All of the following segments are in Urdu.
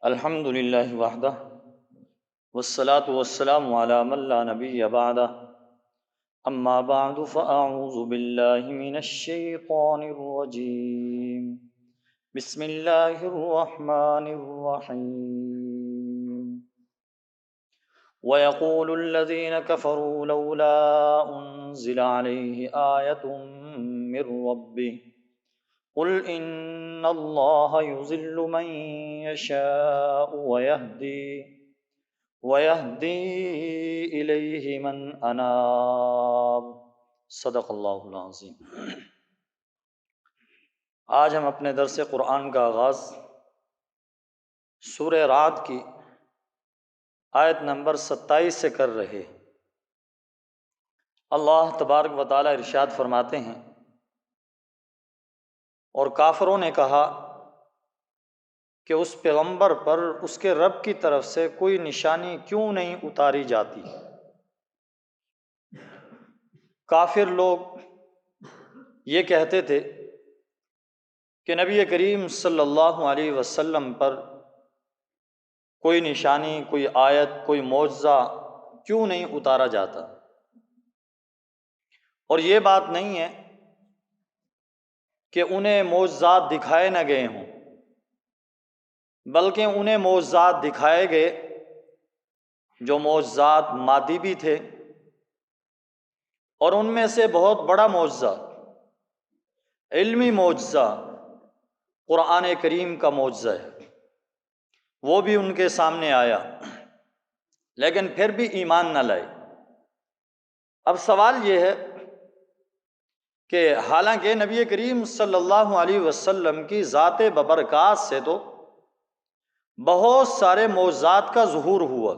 الحمد للہ وحدہ والصلاة والسلام علی من لا نبی بعدہ اما بعد فاعوذ باللہ من الشیطان الرجیم بسم اللہ الرحمن الرحیم وَيَقُولُ الَّذِينَ كَفَرُوا لَوْلَا أُنزِلَ عَلَيْهِ آيَةٌ مِّن رَّبِّهِ قُلْ إِنَّ اللَّهَ يُضِلُّ مَن يَشَاءُ وَيَهْدِي إِلَيْهِ مَنْ أَنَابَ۔ صدق اللہ العظیم۔ آج ہم اپنے درس قرآن کا آغاز سورہ رعد کی آیت نمبر 27 سے کر رہے۔ اللہ تبارک و تعالی ارشاد فرماتے ہیں، اور کافروں نے کہا کہ اس پیغمبر پر اس کے رب کی طرف سے کوئی نشانی کیوں نہیں اتاری جاتی۔ کافر لوگ یہ کہتے تھے کہ نبی کریم صلی اللہ علیہ وسلم پر کوئی نشانی، کوئی آیت، کوئی معجزہ کیوں نہیں اتارا جاتا۔ اور یہ بات نہیں ہے کہ انہیں معجزات دکھائے نہ گئے ہوں، بلکہ انہیں معجزات دکھائے گئے جو معجزات مادی بھی تھے، اور ان میں سے بہت بڑا معجزہ، علمی معجزہ قرآن کریم کا معجزہ ہے، وہ بھی ان کے سامنے آیا، لیکن پھر بھی ایمان نہ لائے۔ اب سوال یہ ہے کہ حالانکہ نبی کریم صلی اللہ علیہ وسلم کی ذات ببرکات سے تو بہت سارے معجزات کا ظہور ہوا۔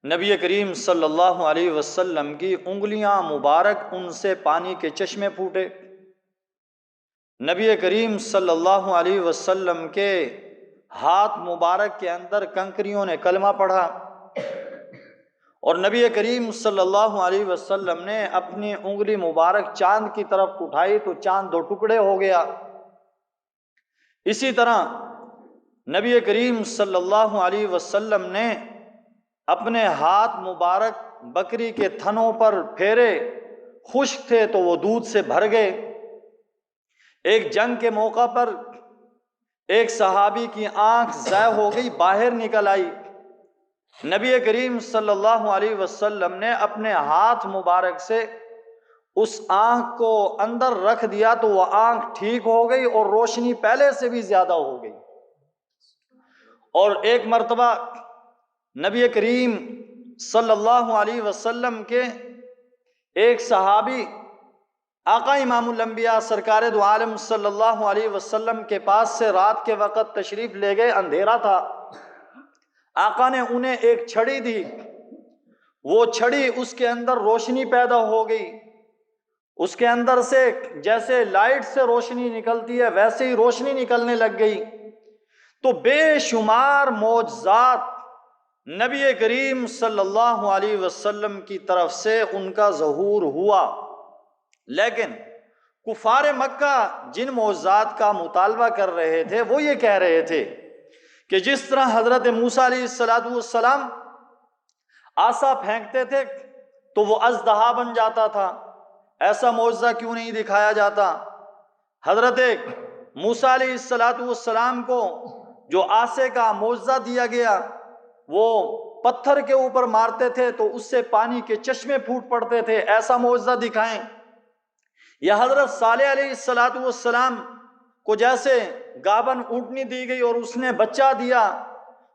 نبی کریم صلی اللہ علیہ وسلم کی انگلیاں مبارک، ان سے پانی کے چشمے پھوٹے۔ نبی کریم صلی اللہ علیہ وسلم کے ہاتھ مبارک کے اندر کنکریوں نے کلمہ پڑھا، اور نبی کریم صلی اللہ علیہ وسلم نے اپنی انگلی مبارک چاند کی طرف اٹھائی تو چاند 2 ٹکڑے ہو گیا۔ اسی طرح نبی کریم صلی اللہ علیہ وسلم نے اپنے ہاتھ مبارک بکری کے تھنوں پر پھیرے، خشک تھے تو وہ دودھ سے بھر گئے۔ ایک جنگ کے موقع پر ایک صحابی کی آنکھ ضائع ہو گئی، باہر نکل آئی، نبی کریم صلی اللہ علیہ وسلم نے اپنے ہاتھ مبارک سے اس آنکھ کو اندر رکھ دیا تو وہ آنکھ ٹھیک ہو گئی اور روشنی پہلے سے بھی زیادہ ہو گئی۔ اور ایک مرتبہ نبی کریم صلی اللہ علیہ وسلم کے ایک صحابی آقا امام الانبیاء سرکار دو عالم صلی اللہ علیہ وسلم کے پاس سے رات کے وقت تشریف لے گئے، اندھیرا تھا۔ آقا نے انہیں ایک چھڑی دی، وہ چھڑی اس کے اندر روشنی پیدا ہو گئی، اس کے اندر سے جیسے لائٹ سے روشنی نکلتی ہے ویسے ہی روشنی نکلنے لگ گئی۔ تو بے شمار معجزات نبی کریم صلی اللہ علیہ وسلم کی طرف سے ان کا ظہور ہوا، لیکن کفار مکہ جن معجزات کا مطالبہ کر رہے تھے وہ یہ کہہ رہے تھے کہ جس طرح حضرت موسیٰ علیہ السلام عصا پھینکتے تھے تو وہ اژدہا بن جاتا تھا، ایسا معجزہ کیوں نہیں دکھایا جاتا؟ حضرت موسیٰ علیہ السلام کو جو عصا کا معجزہ دیا گیا، وہ پتھر کے اوپر مارتے تھے تو اس سے پانی کے چشمے پھوٹ پڑتے تھے، ایسا معجزہ دکھائیں۔ یا حضرت صالح علیہ السلام کو جیسے گابن اونٹنی دی گئی اور اس نے بچہ دیا،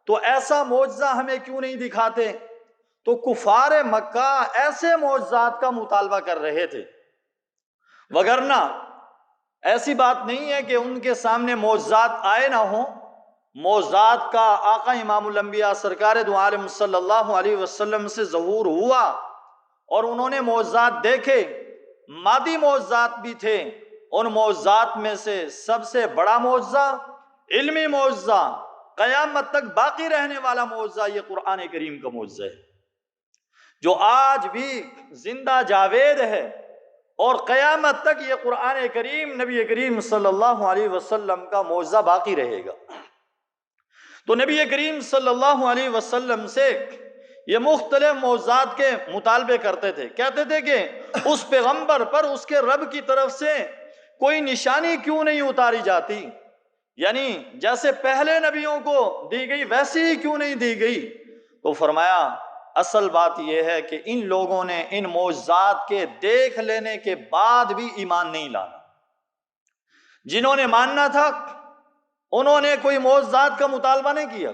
تو ایسا معجزہ ہمیں کیوں نہیں دکھاتے؟ تو کفار مکہ ایسے معجزات کا مطالبہ کر رہے تھے، وگرنہ ایسی بات نہیں ہے کہ ان کے سامنے معجزات آئے نہ ہوں۔ معجزات کا آقا امام الانبیاء سرکار دو عالم صلی اللہ علیہ وسلم سے ظہور ہوا، اور انہوں نے معجزات دیکھے، مادی معجزات بھی تھے۔ ان معجزات میں سے سب سے بڑا معجزہ، علمی معجزہ، قیامت تک باقی رہنے والا معجزہ یہ قرآن کریم کا معجزہ ہے، جو آج بھی زندہ جاوید ہے، اور قیامت تک یہ قرآن کریم نبی کریم صلی اللہ علیہ وسلم کا معجزہ باقی رہے گا۔ تو نبی کریم صلی اللہ علیہ وسلم سے یہ مختلف معجزات کے مطالبے کرتے تھے، کہتے تھے کہ اس پیغمبر پر اس کے رب کی طرف سے کوئی نشانی کیوں نہیں اتاری جاتی، یعنی جیسے پہلے نبیوں کو دی گئی ویسی ہی کیوں نہیں دی گئی؟ تو فرمایا اصل بات یہ ہے کہ ان لوگوں نے ان معجزات کے دیکھ لینے کے بعد بھی ایمان نہیں لانا۔ جنہوں نے ماننا تھا انہوں نے کوئی معجزات کا مطالبہ نہیں کیا،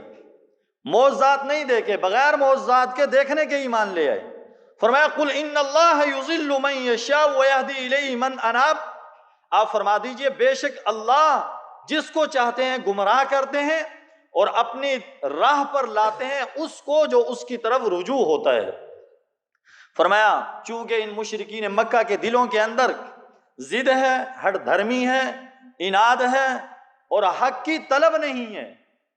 معجزات نہیں دیکھے، بغیر معجزات کے دیکھنے کے ایمان لے آئے۔ فرمایا قل ان اللہ یضل من یشاء ویہدی الیہ من اناب، آپ فرما دیجئے بے شک اللہ جس کو چاہتے ہیں گمراہ کرتے ہیں اور اپنی راہ پر لاتے ہیں اس کو جو اس کی طرف رجوع ہوتا ہے۔ فرمایا چونکہ ان مشرکین مکہ کے دلوں کے اندر ضد ہے، ہٹ دھرمی ہے، اناد ہے اور حق کی طلب نہیں ہے،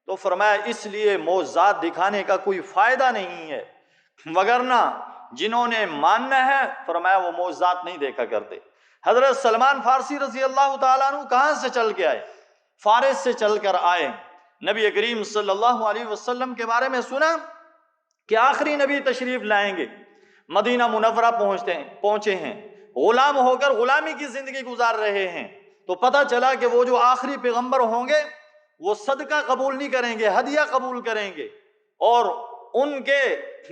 تو فرمایا اس لیے معجزات دکھانے کا کوئی فائدہ نہیں ہے، وگرنہ جنہوں نے ماننا ہے فرمایا وہ معجزات نہیں دیکھا کرتے۔ حضرت سلمان فارسی رضی اللہ تعالیٰ عنہ کہاں سے چل کے آئے؟ فارس سے چل کر آئے، نبی کریم صلی اللہ علیہ وسلم کے بارے میں سنا کہ آخری نبی تشریف لائیں گے، مدینہ منورہ پہنچے ہیں، غلام ہو کر غلامی کی زندگی گزار رہے ہیں، تو پتہ چلا کہ وہ جو آخری پیغمبر ہوں گے وہ صدقہ قبول نہیں کریں گے، ہدیہ قبول کریں گے، اور ان کے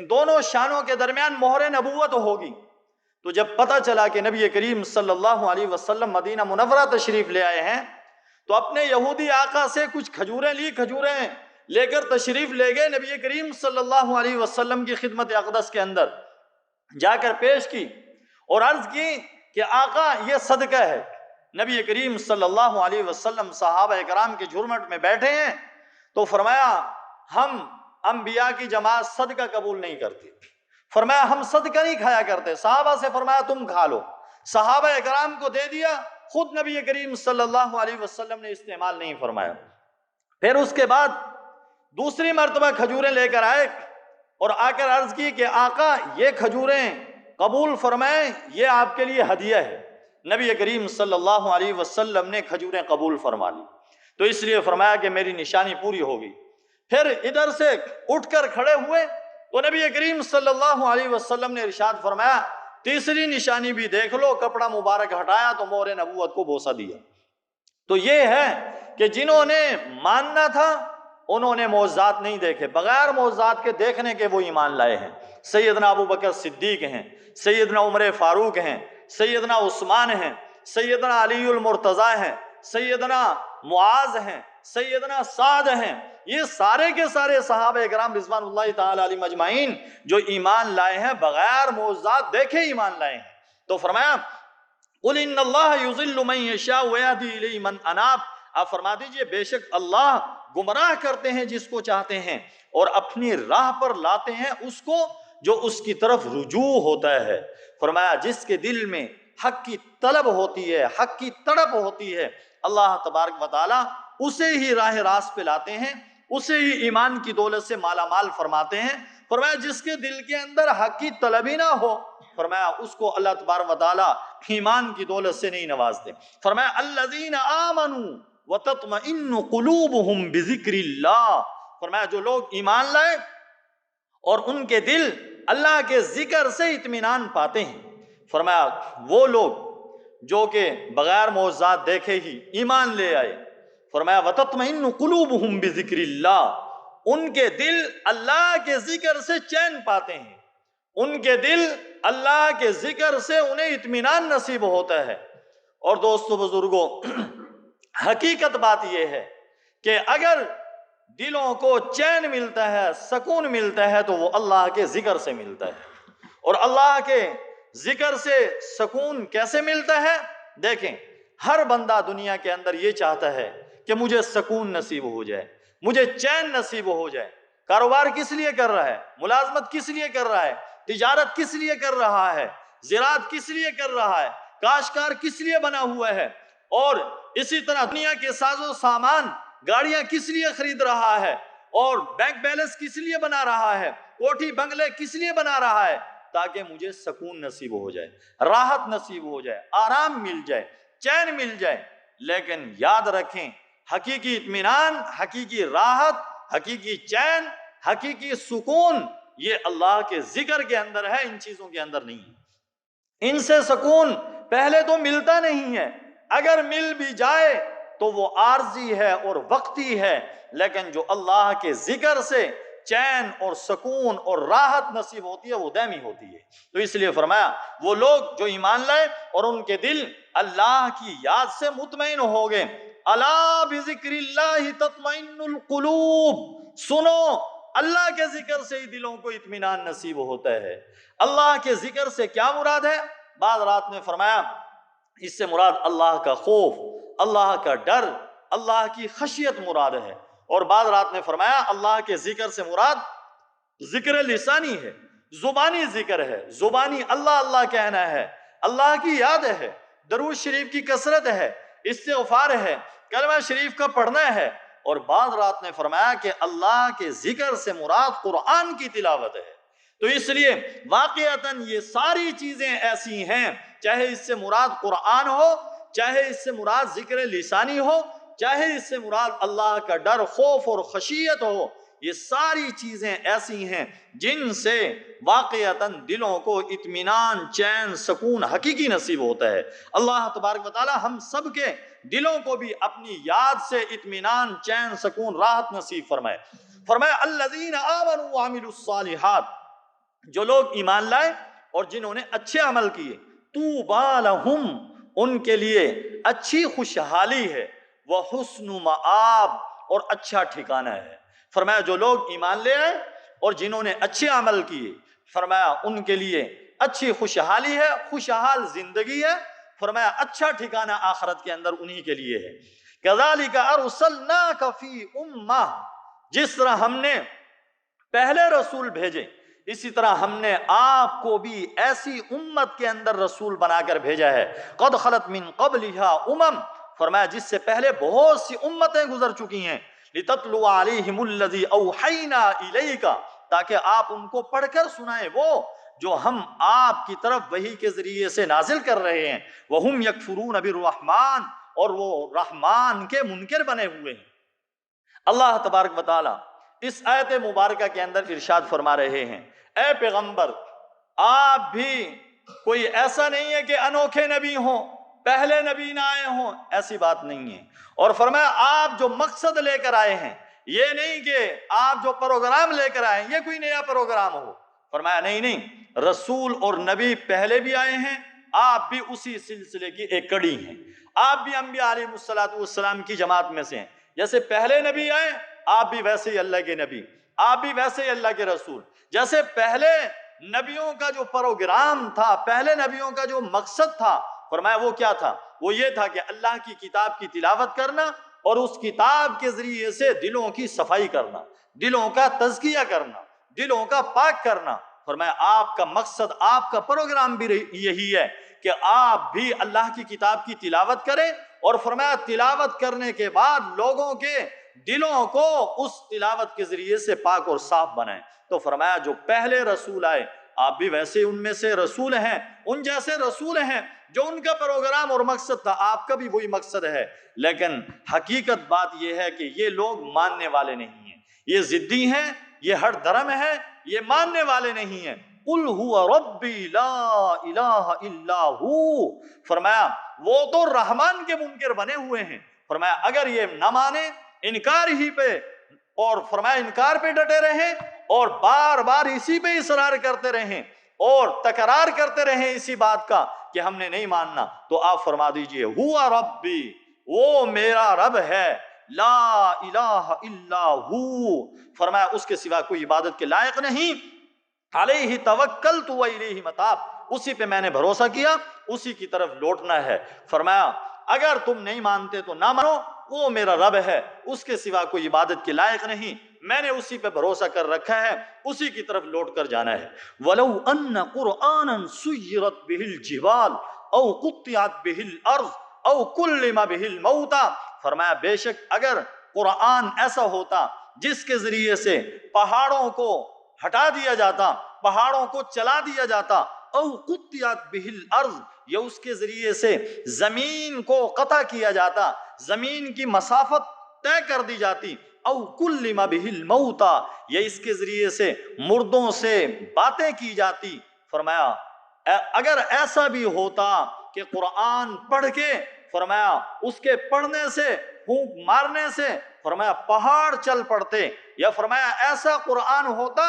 دونوں شانوں کے درمیان مہر نبوت ہوگی۔ تو جب پتہ چلا کہ نبی کریم صلی اللہ علیہ وسلم مدینہ منورہ تشریف لے آئے ہیں تو اپنے یہودی آقا سے کچھ کھجوریں لے کر تشریف لے گئے، نبی کریم صلی اللہ علیہ وسلم کی خدمت اقدس کے اندر جا کر پیش کی اور عرض کی کہ آقا یہ صدقہ ہے۔ نبی کریم صلی اللہ علیہ وسلم صحابہ کرام کے جھرمٹ میں بیٹھے ہیں، تو فرمایا ہم انبیاء کی جماعت صدقہ قبول نہیں کرتی، فرمایا ہم صدقہ نہیں کھایا کرتے، صحابہ سے فرمایا تم کھا لو، صحابہ کرام کو دے دیا، خود نبی کریم صلی اللہ علیہ وسلم نے استعمال نہیں فرمایا۔ پھر اس کے بعد دوسری مرتبہ کھجوریں لے کر آئے اور آ کر عرض کی کہ آقا یہ کھجوریں قبول فرمائیں، یہ آپ کے لیے ہدیہ ہے۔ نبی کریم صلی اللہ علیہ وسلم نے کھجوریں قبول فرما لی، تو اس لیے فرمایا کہ میری نشانی پوری ہوگی۔ پھر ادھر سے اٹھ کر کھڑے ہوئے تو نبی کریم صلی اللہ علیہ وسلم نے ارشاد فرمایا تیسری نشانی بھی دیکھ لو، کپڑا مبارک ہٹایا تو مہر نبوت کو بوسہ دیا۔ تو یہ ہے کہ جنہوں نے ماننا تھا انہوں نے معجزات نہیں دیکھے، بغیر معجزات کے دیکھنے کے وہ ایمان لائے ہیں۔ سیدنا ابو بکر صدیق ہیں، سیدنا عمر فاروق ہیں، سیدنا عثمان ہیں، سیدنا علی المرتضیٰ ہیں، سیدنا معاذ ہیں، سیدنا سعد ہیں، یہ سارے کے سارے صحابہ کرام رضوان اللہ تعالی علیہم اجمعین جو ایمان لائے ہیں بغیر معجزات دیکھے ایمان لائے ہیں۔ تو فرمایا قل ان اللہ یضل من یشاء ویہدی الیہ من اناب، آپ فرما دیجئے بے شک اللہ گمراہ کرتے ہیں جس کو چاہتے ہیں اور اپنی راہ پر لاتے ہیں اس کو جو اس کی طرف رجوع ہوتا ہے۔ فرمایا جس کے دل میں حق کی طلب ہوتی ہے، حق کی تڑپ ہوتی ہے، اللہ تبارک و تعالی اسے ہی راہ راست پہ لاتے ہیں، اسے ہی ایمان کی دولت سے مالا مال فرماتے ہیں۔ فرمایا جس کے دل کے اندر حق کی طلب ہی نہ ہو، فرمایا اس کو اللہ تبارک و تعالی ایمان کی دولت سے نہیں نوازتے۔ فرمایا الذین آمنوا وتطمئن قلوبہم بذکر اللہ، فرمایا جو لوگ ایمان لائے اور ان کے دل اللہ کے ذکر سے اطمینان پاتے ہیں، فرمایا وہ لوگ جو کہ بغیر معجزات دیکھے ہی ایمان لے آئے، فرمایا وَتَطْمَئِنُّ قُلُوبُهُمْ بِذِكْرِ اللَّهِ، ان کے دل اللہ کے ذکر سے چین پاتے ہیں، ان کے دل اللہ کے ذکر سے انہیں اطمینان نصیب ہوتا ہے۔ اور دوستو بزرگوں حقیقت بات یہ ہے کہ اگر دلوں کو چین ملتا ہے، سکون ملتا ہے تو وہ اللہ کے ذکر سے ملتا ہے۔ اور اللہ کے ذکر سے سکون کیسے ملتا ہے؟ دیکھیں ہر بندہ دنیا کے اندر یہ چاہتا ہے کہ مجھے سکون نصیب ہو جائے، مجھے چین نصیب ہو جائے۔ کاروبار کس لیے کر رہا ہے؟ ملازمت کس لیے کر رہا ہے؟ تجارت کس لیے کر رہا ہے؟ زراعت کس لیے کر رہا ہے؟ کاشتکار کس لیے بنا ہوا ہے؟ اور اسی طرح دنیا کے ساز و سامان گاڑیاں کس لیے خرید رہا ہے؟ اور بینک بیلنس کس لیے بنا رہا ہے؟ کوٹھی بنگلے کس لیے بنا رہا ہے؟ تاکہ مجھے سکون نصیب ہو جائے، راحت نصیب ہو جائے، آرام مل جائے، چین مل جائے۔ لیکن یاد رکھیں حقیقی اطمینان، حقیقی راحت حقیقی چین، حقیقی سکون یہ اللہ کے ذکر کے اندر ہے، ان چیزوں کے اندر نہیں ہے۔ ان سے سکون پہلے تو ملتا نہیں ہے، اگر مل بھی جائے تو وہ عارضی ہے اور وقتی ہے، لیکن جو اللہ کے ذکر سے چین اور سکون اور راحت نصیب ہوتی ہے وہ دائمی ہوتی ہے۔ تو اس لیے فرمایا وہ لوگ جو ایمان لائے اور ان کے دل اللہ کی یاد سے مطمئن ہو گئے، الا بذکر اللہ تطمئن القلوب، سنو اللہ کے ذکر سے ہی دلوں کو اطمینان نصیب ہوتا ہے۔ اللہ کے ذکر سے کیا مراد ہے؟ بعض رات نے فرمایا اس سے مراد اللہ کا خوف، اللہ کا ڈر، اللہ کی خشیت مراد ہے، اور بعض رات نے فرمایا اللہ کے ذکر سے مراد ذکر لسانی ہے، زبانی ذکر ہے، زبانی اللہ اللہ کہنا ہے، اللہ کی یاد ہے، درود شریف کی کثرت ہے، استغفار ہے، کلمہ شریف کا پڑھنا ہے، اور بعض رات نے فرمایا کہ اللہ کے ذکر سے مراد قرآن کی تلاوت ہے۔ تو اس لیے واقعتاً یہ ساری چیزیں ایسی ہیں، چاہے اس سے مراد قرآن ہو، چاہے اس سے مراد ذکر لسانی ہو، چاہے اس سے مراد اللہ کا ڈر، خوف اور خشیت ہو، یہ ساری چیزیں ایسی ہیں جن سے واقعتاً دلوں کو اطمینان، چین، سکون حقیقی نصیب ہوتا ہے۔ اللہ تبارک و تعالی ہم سب کے دلوں کو بھی اپنی یاد سے اطمینان، چین، سکون، راحت نصیب فرمائے۔ فرمایا الذین آمنوا وعملوا الصالحات، جو لوگ ایمان لائے اور جنہوں نے اچھے عمل کیے، طوبی لہم، ان کے لیے اچھی خوشحالی ہے، وحسن مآب، اور اچھا ٹھکانہ ہے۔ فرمایا جو لوگ ایمان لے آئے اور جنہوں نے اچھے عمل کیے، فرمایا ان کے لیے اچھی خوشحالی ہے، خوشحال زندگی ہے، فرمایا اچھا ٹھکانہ آخرت کے اندر انہی کے لیے ہے۔ کذالک ارسلناک فی امہ، جس طرح ہم نے پہلے رسول بھیجے، اسی طرح ہم نے آپ کو بھی ایسی امت کے اندر رسول بنا کر بھیجا ہے، قد خلت من قبلھا امم، فرمایا جس سے پہلے بہت سی امتیں گزر چکی ہیں، لتتلو علیہم الذی اوحینا الیک، تاکہ آپ ان کو پڑھ کر سنائیں وہ جو ہم آپ کی طرف وحی کے ذریعے سے نازل کر رہے ہیں، وہم یکفرون بالرحمن، اور وہ رحمان کے منکر بنے ہوئے ہیں۔ اللہ تبارک و تعالی اس آیت مبارکہ کے اندر ارشاد فرما رہے ہیں، اے پیغمبر آپ بھی کوئی ایسا نہیں ہے کہ انوکھے نبی ہوں، پہلے نبی نہ آئے ہوں، ایسی بات نہیں ہے، اور فرمایا آپ جو مقصد لے کر آئے ہیں یہ نہیں کہ آپ جو پروگرام لے کر آئے ہیں یہ کوئی نیا پروگرام ہو، فرمایا نہیں، رسول اور نبی پہلے بھی آئے ہیں، آپ بھی اسی سلسلے کی ایک کڑی ہیں، آپ بھی انبیاء علیہ السلام کی جماعت میں سے ہیں، جیسے پہلے نبی آئے آپ بھی ویسے ہی اللہ کے نبی، آپ بھی ویسے ہی اللہ کے رسول، جیسے پہلے نبیوں کا جو پروگرام تھا، پہلے نبیوں کا جو مقصد تھا، فرمایا وہ کیا تھا؟ وہ یہ تھا کہ اللہ کی کتاب کی تلاوت کرنا اور اس کتاب کے ذریعے سے دلوں کی صفائی کرنا، دلوں کا تزکیہ کرنا، دلوں کا پاک کرنا۔ فرمایا آپ کا مقصد، آپ کا پروگرام بھی یہی ہے کہ آپ بھی اللہ کی کتاب کی تلاوت کریں، اور فرمایا تلاوت کرنے کے بعد لوگوں کے دلوں کو اس تلاوت کے ذریعے سے پاک اور صاف بنائیں۔ تو فرمایا جو پہلے رسول آئے آپ بھی ویسے ان میں سے رسول ہیں، ان جیسے رسول ہیں، جو ان کا پروگرام اور مقصد تھا آپ کا بھی وہی مقصد ہے، لیکن حقیقت بات یہ ہے کہ یہ لوگ ماننے والے نہیں ہیں، یہ ضدی ہیں، یہ ہر دھرم ہے، یہ ماننے والے نہیں ہیں۔ قل هو ربی لا الہ الا ہو، فرمایا وہ تو رحمان کے منکر بنے ہوئے ہیں، فرمایا اگر یہ نہ مانے، انکار ہی پہ، اور فرمایا انکار پہ ڈٹے رہیں اور بار بار اسی پہ اصرار کرتے رہیں اور تکرار کرتے رہیں اسی بات کا کہ ہم نے نہیں ماننا، تو آپ فرما دیجئے ہوا ربی، وہ میرا رب ہے، لا الہ الا ہو، فرمایا اس کے سوا کوئی عبادت کے لائق نہیں، علیہ توکلت و الیہ متاب، اسی پہ میں نے بھروسہ کیا، اسی کی طرف لوٹنا ہے۔ فرمایا اگر تم نہیں مانتے تو نہ مانو، وہ میرا رب ہے، اس کے سوا کوئی عبادت کے لائق نہیں، میں نے اسی پہ بھروسہ کر رکھا ہے، اسی کی طرف لوٹ کر جانا ہے۔ وَلَوْ أَنَّ قُرْآنًا سُيِّرَتْ بِهِ الْجِبَالُ أَوْ قُطِّعَتْ بِهِ الْأَرْضُ أَوْ كُلِّمَ بِهِ الْمَوْتَى، فرمایا بے شک اگر قرآن ایسا ہوتا جس کے ذریعے سے پہاڑوں کو ہٹا دیا جاتا، پہاڑوں کو چلا دیا جاتا، او قطعت بہ الارض، یا اس کے ذریعے سے زمین کو قطع کیا جاتا، زمین کی مسافت طے کر دی جاتی، او کلم بہ الموتى، یا اس کے ذریعے سے مردوں سے باتیں کی جاتی۔ فرمایا اگر ایسا بھی ہوتا کہ قرآن پڑھ کے، فرمایا اس کے پڑھنے سے، پھونک مارنے سے، فرمایا پہاڑ چل پڑتے، یا فرمایا ایسا قرآن ہوتا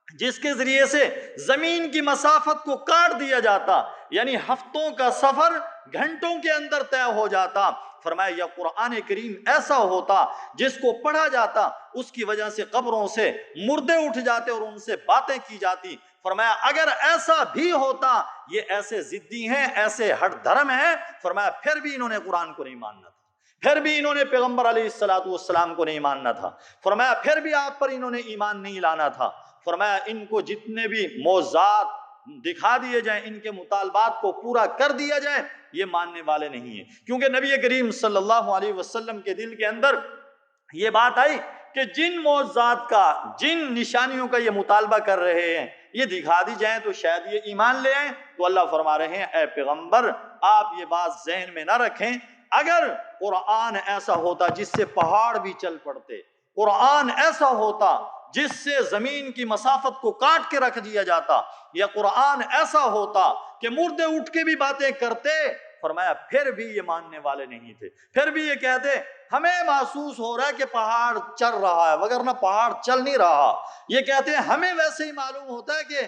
جس کے ذریعے سے زمین کی مسافت کو کاٹ دیا جاتا، یعنی ہفتوں کا سفر گھنٹوں کے اندر طے ہو جاتا۔ فرمایا یا قرآن کریم ایسا ہوتا جس کو پڑھا جاتا، اس کی وجہ سے قبروں سے مردے اٹھ جاتے اور ان سے باتیں کی جاتی۔ فرمایا اگر ایسا بھی ہوتا، یہ ایسے ضدی ہیں، ایسے ہٹ دھرم ہیں، فرمایا پھر بھی انہوں نے قرآن کو نہیں ماننا تھا، پھر بھی انہوں نے پیغمبر علیہ السلام کو نہیں ماننا تھا، فرمایا پھر بھی آپ پر انہوں نے ایمان نہیں لانا تھا۔ فرمایا ان کو جتنے بھی معجزات دکھا دیے جائیں، ان کے مطالبات کو پورا کر دیا جائے، یہ ماننے والے نہیں ہیں، کیونکہ نبی کریم صلی اللہ علیہ وسلم کے دل کے اندر یہ بات آئی کہ جن معجزات کا، جن نشانیوں کا یہ مطالبہ کر رہے ہیں، یہ دکھا دی جائیں تو شاید یہ ایمان لے آئیں۔ تو اللہ فرما رہے ہیں اے پیغمبر آپ یہ بات ذہن میں نہ رکھیں، اگر قرآن ایسا ہوتا جس سے پہاڑ بھی چل پڑتے، قرآن ایسا ہوتا جس سے زمین کی مسافت کو کاٹ کے رکھ دیا جاتا، یا قرآن ایسا ہوتا کہ مردے اٹھ کے بھی باتیں کرتے، فرمایا پھر بھی یہ ماننے والے نہیں تھے، پھر بھی یہ کہتے ہمیں محسوس ہو رہا ہے کہ پہاڑ چل رہا ہے، وگرنہ پہاڑ چل نہیں رہا۔ یہ کہتے ہیں ہمیں ویسے ہی معلوم ہوتا ہے کہ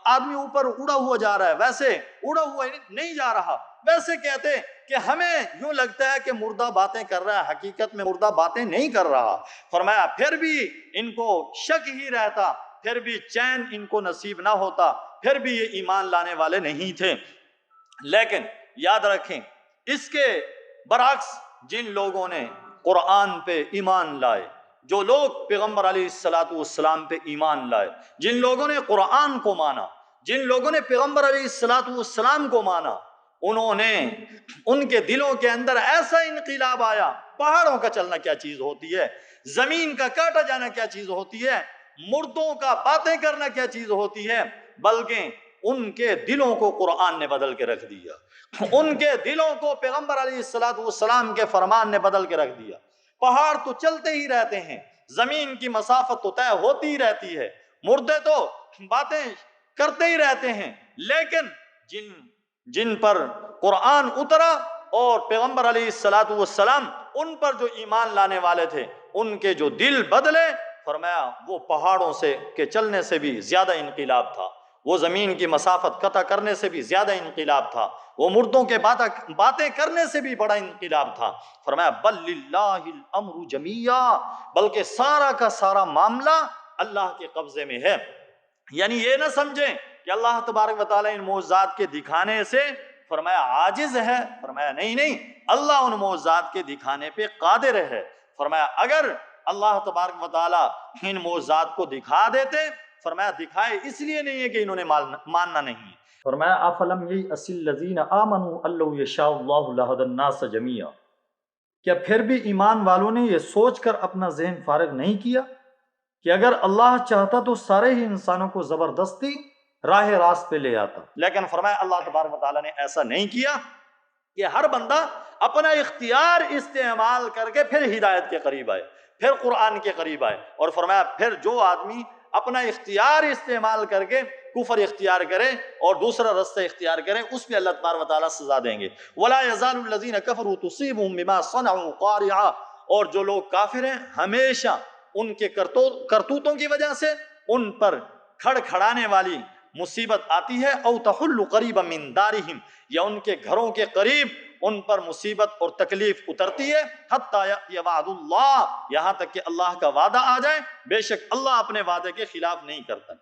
آدمی اوپر اڑا ہوا جا رہا ہے، ویسے اڑا ہوا نہیں جا رہا۔ ویسے کہتے کہ ہمیں یوں لگتا ہے کہ مردہ باتیں کر رہا ہے، حقیقت میں مردہ باتیں نہیں کر رہا۔ فرمایا پھر بھی ان کو شک ہی رہتا، پھر بھی چین ان کو نصیب نہ ہوتا، پھر بھی یہ ایمان لانے والے نہیں تھے۔ لیکن یاد رکھیں اس کے برعکس جن لوگوں نے قرآن پہ ایمان لائے، جو لوگ پیغمبر علیہ السلام پہ ایمان لائے، جن لوگوں نے قرآن کو مانا، جن لوگوں نے پیغمبر علیہ السلام کو مانا، انہوں نے، ان کے دلوں کے اندر ایسا انقلاب آیا۔ پہاڑوں کا چلنا کیا چیز ہوتی ہے، زمین کا کاٹا جانا کیا چیز ہوتی ہے، مردوں کا باتیں کرنا کیا چیز ہوتی ہے، بلکہ ان کے دلوں کو قرآن نے بدل کے رکھ دیا، ان کے دلوں کو پیغمبر علیہ السلام کے فرمان نے بدل کے رکھ دیا۔ پہاڑ تو چلتے ہی رہتے ہیں، زمین کی مسافت تو طے ہوتی ہی رہتی ہے، مردے تو باتیں کرتے ہی رہتے ہیں، لیکن جن پر قرآن اترا اور پیغمبر علیہ السلام ان پر جو ایمان لانے والے تھے، ان کے جو دل بدلے، فرمایا وہ پہاڑوں سے کے چلنے سے بھی زیادہ انقلاب تھا، وہ زمین کی مسافت قطع کرنے سے بھی زیادہ انقلاب تھا، وہ مردوں کے باتیں کرنے سے بھی بڑا انقلاب تھا۔ فرمایا بل للہ الامر جمیعا، بلکہ سارا کا سارا معاملہ اللہ کے قبضے میں ہے۔ یعنی یہ نہ سمجھیں کہ اللہ تبارک و تعالیٰ ان معجزات کے دکھانے سے فرمایا عاجز ہے، فرمایا نہیں، اللہ ان معجزات کے دکھانے پہ قادر ہے۔ فرمایا اگر اللہ تبارک و تعالیٰ ان معجزات کو دکھا دیتے، فرمایا دکھائے اس لیے نہیں ہے کہ انہوں نے ماننا نہیں۔ فرمایا افلم ییأس الذین آمنوا ان لو یشاء اللہ لہدی الناس جمیعا، کیا پھر بھی ایمان والوں نے یہ سوچ کر اپنا ذہن فارغ نہیں کیا کہ اگر اللہ چاہتا تو سارے ہی انسانوں کو زبردستی راہ راست پہ لے آتا، لیکن فرمایا اللہ تبارک و تعالیٰ نے ایسا نہیں کیا کہ ہر بندہ اپنا اختیار استعمال کر کے پھر ہدایت کے قریب آئے، پھر قرآن کے قریب آئے، اور فرمایا پھر جو آدمی اپنا اختیار استعمال کر کے کفر اختیار کرے اور دوسرا رستہ اختیار کرے، اس پہ اللہ تبارک و تعالیٰ سزا دیں گے۔ وَلَا يَزَالُ الَّذِينَ كَفَرُوا تُصِيبُهُم بِمَا صَنَعُوا قَارِعَةً، اور جو لوگ کافر ہیں ہمیشہ ان کے کرتوتوں کی وجہ سے ان پر کھڑکھڑانے والی مصیبت آتی ہے، او تحل قریبا من دارہم، یا ان کے گھروں کے قریب ان پر مصیبت اور تکلیف اترتی ہے، حتی یأتی وعد اللہ، یہاں تک کہ اللہ کا وعدہ آ جائے، بے شک اللہ اپنے وعدے کے خلاف نہیں کرتا۔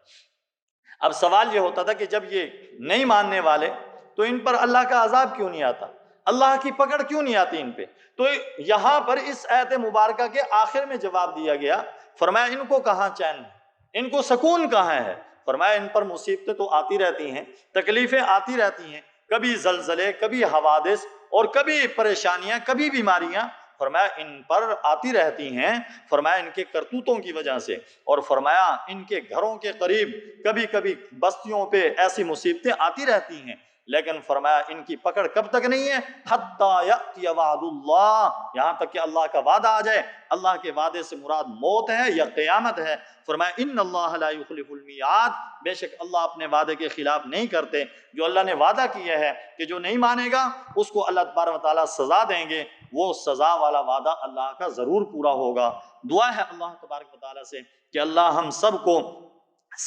اب سوال یہ ہوتا تھا کہ جب یہ نہیں ماننے والے تو ان پر اللہ کا عذاب کیوں نہیں آتا، اللہ کی پکڑ کیوں نہیں آتی ان پہ؟ تو یہاں پر اس آیت مبارکہ کے آخر میں جواب دیا گیا، فرمایا ان کو کہاں چین ہے، ان کو سکون کہاں ہے؟ فرمایا ان پر مصیبتیں تو آتی رہتی ہیں، تکلیفیں آتی رہتی ہیں، کبھی زلزلے، کبھی حوادث، اور کبھی پریشانیاں، کبھی بیماریاں، فرمایا ان پر آتی رہتی ہیں، فرمایا ان کے کرتوتوں کی وجہ سے، اور فرمایا ان کے گھروں کے قریب کبھی کبھی بستیوں پہ ایسی مصیبتیں آتی رہتی ہیں، لیکن فرمایا ان کی پکڑ کب تک نہیں ہے؟ حتی یأتی وعد اللہ، یہاں تک کہ اللہ کا وعدہ آ جائے۔ اللہ کے وعدے سے مراد موت ہے یا قیامت ہے؟ فرمایا ان اللہ لا یخلف المیعاد، بے شک اللہ اپنے وعدے کے خلاف نہیں کرتے۔ جو اللہ نے وعدہ کیا ہے کہ جو نہیں مانے گا اس کو اللہ تبارک و تعالیٰ سزا دیں گے، وہ سزا والا وعدہ اللہ کا ضرور پورا ہوگا۔ دعا ہے اللہ تبارک و تعالیٰ سے کہ اللہ ہم سب کو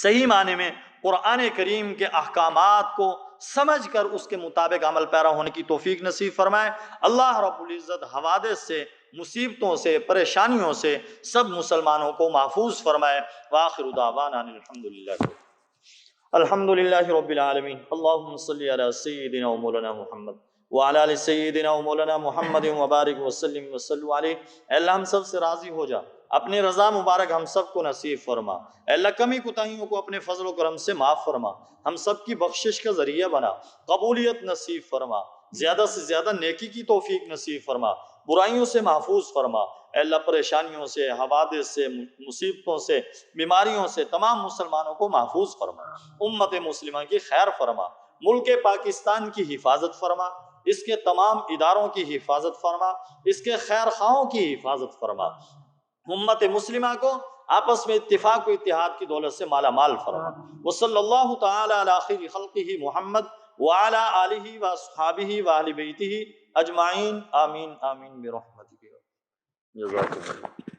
صحیح معنی میں قرآن کریم کے احکامات کو سمجھ کر اس کے مطابق عمل پیرا ہونے کی توفیق نصیب فرمائے۔ اللہ رب العزت حوادث سے، مصیبتوں سے، پریشانیوں سے سب مسلمانوں کو محفوظ فرمائے۔ وآخر دعوانا الحمدللہ رب العالمین۔ اللہم صلی علی سیدنا و مولانا محمد وعلی آل سیدنا و مولانا محمد وبارک وسلم وصلو علیہ۔ اے اللہ ہم سب سے راضی ہو جا، اپنی رضا مبارک ہم سب کو نصیب فرما۔ اے اللہ کمی کوتاہیوں کو اپنے فضل و کرم سے معاف فرما، ہم سب کی بخشش کا ذریعہ بنا، قبولیت نصیب فرما، زیادہ سے زیادہ نیکی کی توفیق نصیب فرما، برائیوں سے محفوظ فرما۔ اے اللہ پریشانیوں سے، حوادث سے، مصیبتوں سے، بیماریوں سے تمام مسلمانوں کو محفوظ فرما، امت مسلمہ کی خیر فرما، ملک پاکستان کی حفاظت فرما، اس کے تمام اداروں کی حفاظت فرما، اس کے خیر خواہوں کی حفاظت فرما، امت مسلمہ کو آپس میں اتفاق و اتحاد کی دولت سے مالا مال فرما۔ وصلی اللہ تعالی علی خیر خلقہ محمد وعلی آلہ واصحابہ واہل بیتہ اجمعین، آمین آمین برحمتک۔ جزاکم اللہ۔